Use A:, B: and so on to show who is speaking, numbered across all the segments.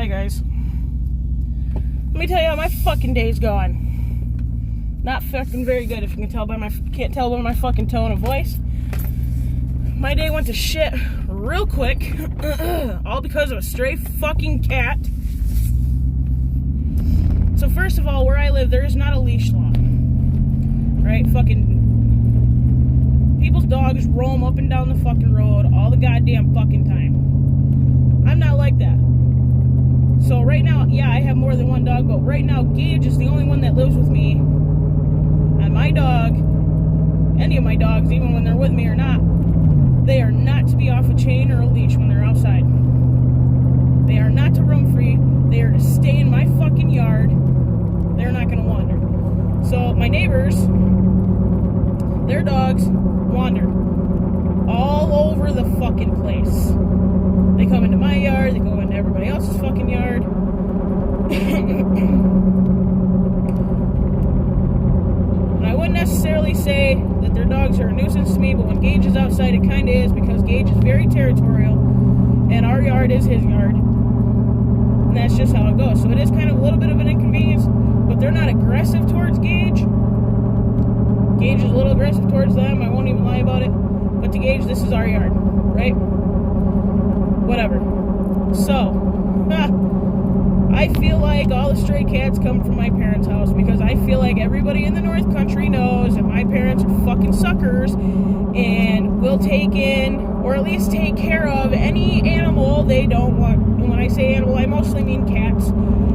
A: Hi guys. Let me tell you how my fucking day's going. Not fucking very good, if you can tell by can't tell by my fucking tone of voice. My day went to shit real quick, all because of a stray fucking cat. So first of all, where I live, there is not a leash law. Right? Fucking people's dogs roam up and down the fucking road all the goddamn fucking time. I'm not like that. So right now, yeah, I have more than one dog, but right now Gage is the only one that lives with me. And my dog, any of my dogs, even when they're with me or not, they are not to be off a chain or a leash when they're outside. They are not to roam free. They are to stay in my fucking yard. They're not going to wander. So my neighbors, their dogs wander all over the fucking place. They come into my yard, they go into everybody else's fucking yard. And I wouldn't necessarily say that their dogs are a nuisance to me, but when Gage is outside, it kind of is, because Gage is very territorial, and our yard is his yard. And that's just how it goes. So it is kind of a little bit of an inconvenience, but they're not aggressive towards Gage. Gage is a little aggressive towards them, I won't even lie about it. But to Gage, this is our yard, right? Whatever. So, I feel like all the stray cats come from my parents' house, because I feel like everybody in the North Country knows that my parents are fucking suckers and will take in, or at least take care of, any animal they don't want. And when I say animal, I mostly mean cats,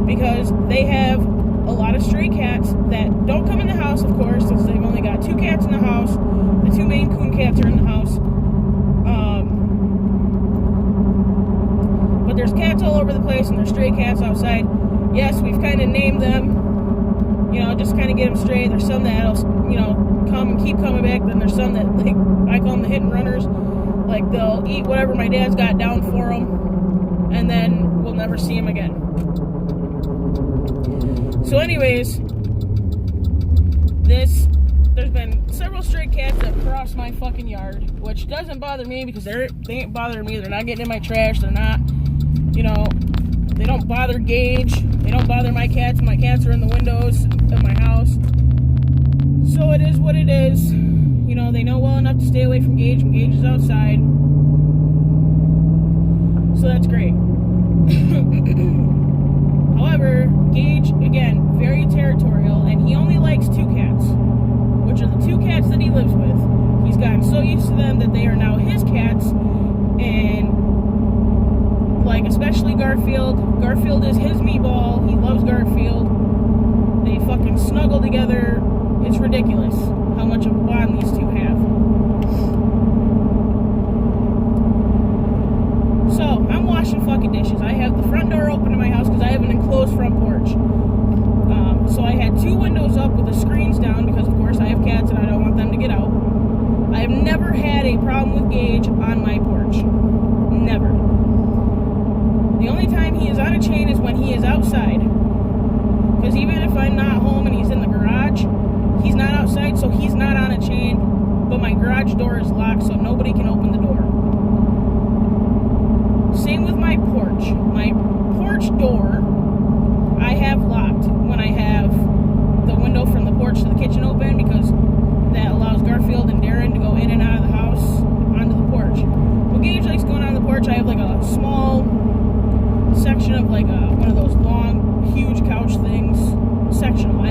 A: because they have a lot of stray cats that don't come in the house, of course, since they've only got 2 cats in the house. The 2 Maine Coon cats are in the house. But there's cats all over the place, and there's stray cats outside. Yes, we've kind of named them, just kind of get them straight. There's some that'll, come and keep coming back. Then there's some that, like, I call them the hit and runners. Like, they'll eat whatever my dad's got down for them, and then we'll never see them again. So anyways, there's been several stray cats that cross my fucking yard, which doesn't bother me, because they ain't bothering me. They're not getting in my trash. They're not, they don't bother Gage. They don't bother my cats. My cats are in the windows of my house. So it is what it is. They know well enough to stay away from Gage when Gage is outside. So that's great. However, Gage, again, very territorial, and he only likes 2 cats, which are the 2 cats that he lives with. He's gotten so used to them that they are now his cats, and, like, especially Garfield. Garfield is his meatball. He loves Garfield. They fucking snuggle together. It's ridiculous how much of a bond these 2 have. So, I'm washing fucking dishes. I have the front door open to my house because I have an enclosed front porch. So I had 2 windows up with the screens down, because of course I have cats and I don't want them to get out. I have never had a problem with Gage on my porch. Never. The only time he is on a chain is when he is outside. Because even if I'm not home and he's in the garage, he's not outside, so he's not on a chain. But my garage door is locked, so nobody can open the door. Same with my porch. My porch door, I have locked when I have the window from the porch to the kitchen open, because that allows Garfield and Darren to go in and out of the house onto the porch. Well, Gage likes going on the porch. I have like a small section of like one of those long, huge couch things, sectional. I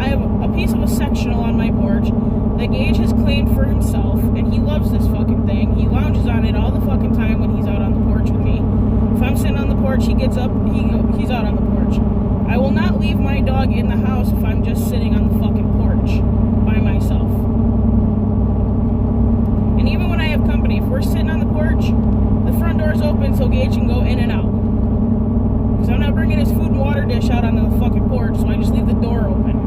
A: have a piece of a sectional on my porch that Gage has claimed for himself, and he loves this fucking thing. He lounges on it all the fucking time when he's out on the porch with me. If I'm sitting on the porch, he gets up, he's out on the porch. I will not leave my dog in the house if I'm just sitting on the fucking porch by myself. And even when I have company, if we're sitting on the porch, the front door is open so Gage can go in and out. Because I'm not bringing his food and water dish out onto the fucking porch, so I just leave the door open.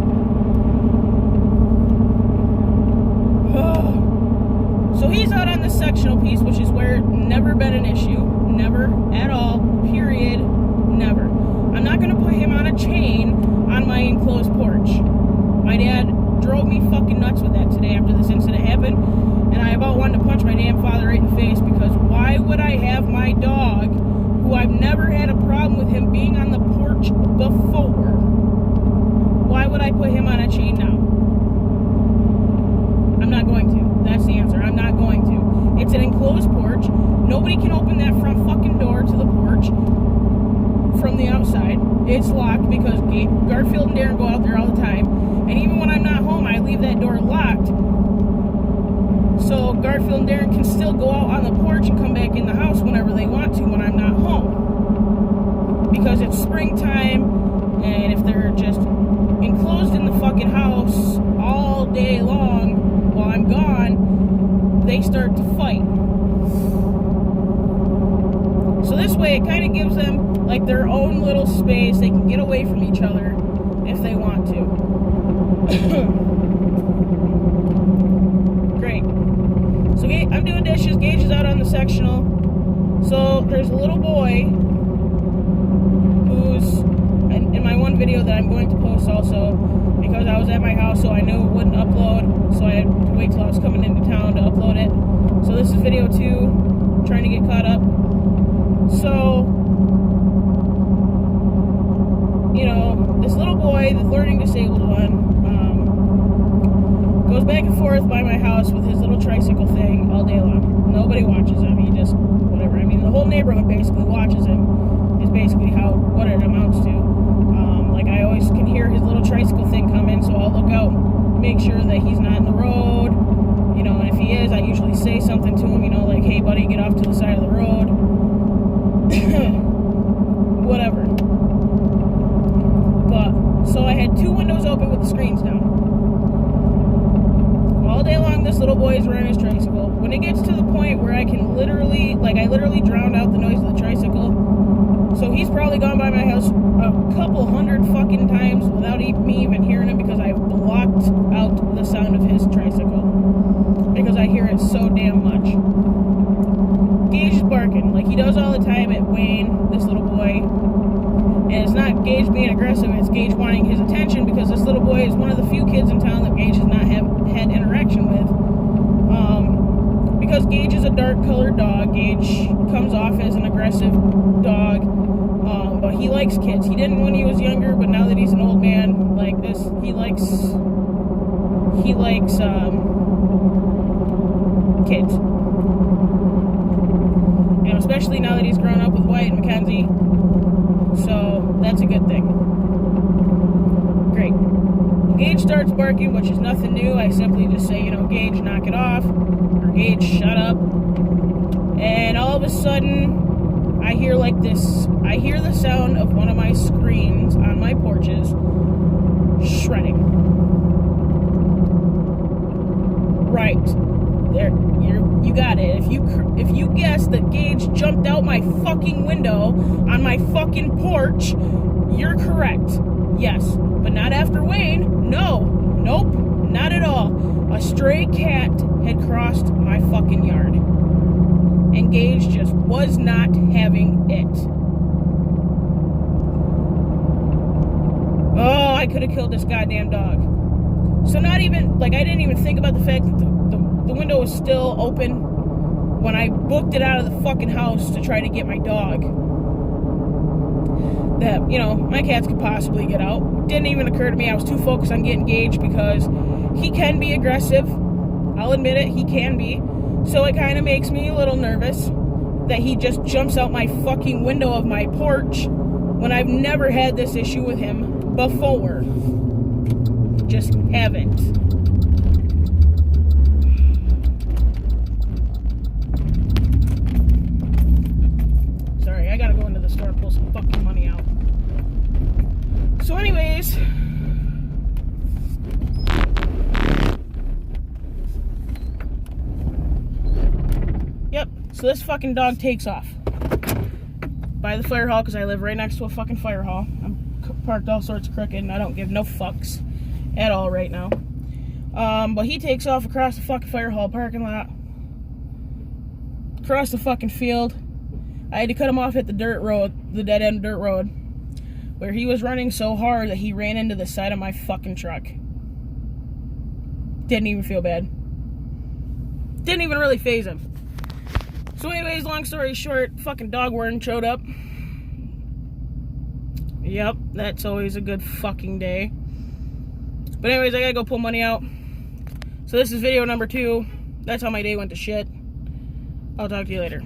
A: So he's out on this sectional piece, which is where it's never been an issue. Never at all. Period. Never. I'm not going to put him on a chain on my enclosed porch. My dad drove me fucking nuts with that today after this incident happened, and I about wanted to punch my damn father right in the face, because why would I have my dog, who I've never had a problem with with him being on the porch before. Why would I put him on a chain now? I'm not going to. That's the answer. I'm not going to. It's an enclosed porch. Nobody can open that front fucking door to the porch from the outside. It's locked because Garfield and Darren go out there all the time. And even when I'm not home, I leave that door locked. So Garfield and Darren can still go out on the porch and come back in the house whenever they want to when I'm not home. Because it's springtime, and if they're just enclosed in the fucking house all day long while I'm gone, they start to fight. So this way it kind of gives them like their own little space. They can get away from each other if they want to. Great. So I'm doing dishes. Gage is out on the sectional. So there's a little boy who's in my one video that I'm going to post also, because I was at my house, so I knew it wouldn't upload, so I had to wait till I was coming into town to upload it. So this is video 2, trying to get caught up. So, you know, this little boy, the learning disabled one, goes back and forth by my house with his little tricycle thing all day long. Nobody watches him. He just, whatever. I mean, the whole neighborhood basically watches him, is basically what it amounts to. Like, I always can hear his little tricycle thing come in, so I'll look out, make sure that he's not in the road. You know, and if he is, I usually say something to him, you know, like, hey, buddy, get off to the side of the road. Whatever. But, so I had 2 windows open with the screens down. All day long, this little boy is riding his tricycle. When it gets to the point where I can literally, like, I literally drowned out the noise of the tricycle. So he's probably gone by my house a couple hundred fucking times without me even hearing him, because I've blocked out the sound of his tricycle. Because I hear it so damn much. Gage is barking, like he does all the time at Wayne, this little boy. And it's not Gage being aggressive, it's Gage wanting his attention, because this little boy is one of the few kids in town that Gage has not had interaction with. Because Gage is a dark colored dog, Gage comes off as an aggressive dog, but he likes kids. He didn't when he was younger, but now that he's an old man like this, he likes kids. You know, especially now that he's grown up with Wyatt and Mackenzie. So that's a good thing. Great. Gage starts barking, which is nothing new. I simply just say, you know, Gage, knock it off. Or Gage, shut up. And all of a sudden, I hear like this. I hear the sound of one of my screens on my porches shredding. Right. There. You got it. If you guessed that Gage jumped out my fucking window on my fucking porch, you're correct. Yes, but not after Wayne. No. Nope. Not at all. A stray cat had crossed my fucking yard. And Gage just was not having it. Oh, I could have killed this goddamn dog. So not even, like, I didn't even think about the fact that the window was still open when I booked it out of the fucking house to try to get my dog. That, you know, my cats could possibly get out. Didn't even occur to me. I was too focused on getting Gage, because he can be aggressive. I'll admit it, he can be. So it kind of makes me a little nervous that he just jumps out my fucking window of my porch when I've never had this issue with him before. Just haven't. Sorry, I gotta go into the store and pull some fucking money out. So anyways, yep, so this fucking dog takes off by the fire hall, because I live right next to a fucking fire hall. I'm parked all sorts of crooked, and I don't give no fucks at all right now. But he takes off across the fucking fire hall parking lot, across the fucking field. I had to cut him off at the dirt road, the dead end dirt road, where he was running so hard that he ran into the side of my fucking truck. Didn't even feel bad. Didn't even really faze him. So anyways, long story short, fucking dog warden showed up. Yep, that's always a good fucking day. But anyways, I gotta go pull money out. So this is video number 2. That's how my day went to shit. I'll talk to you later.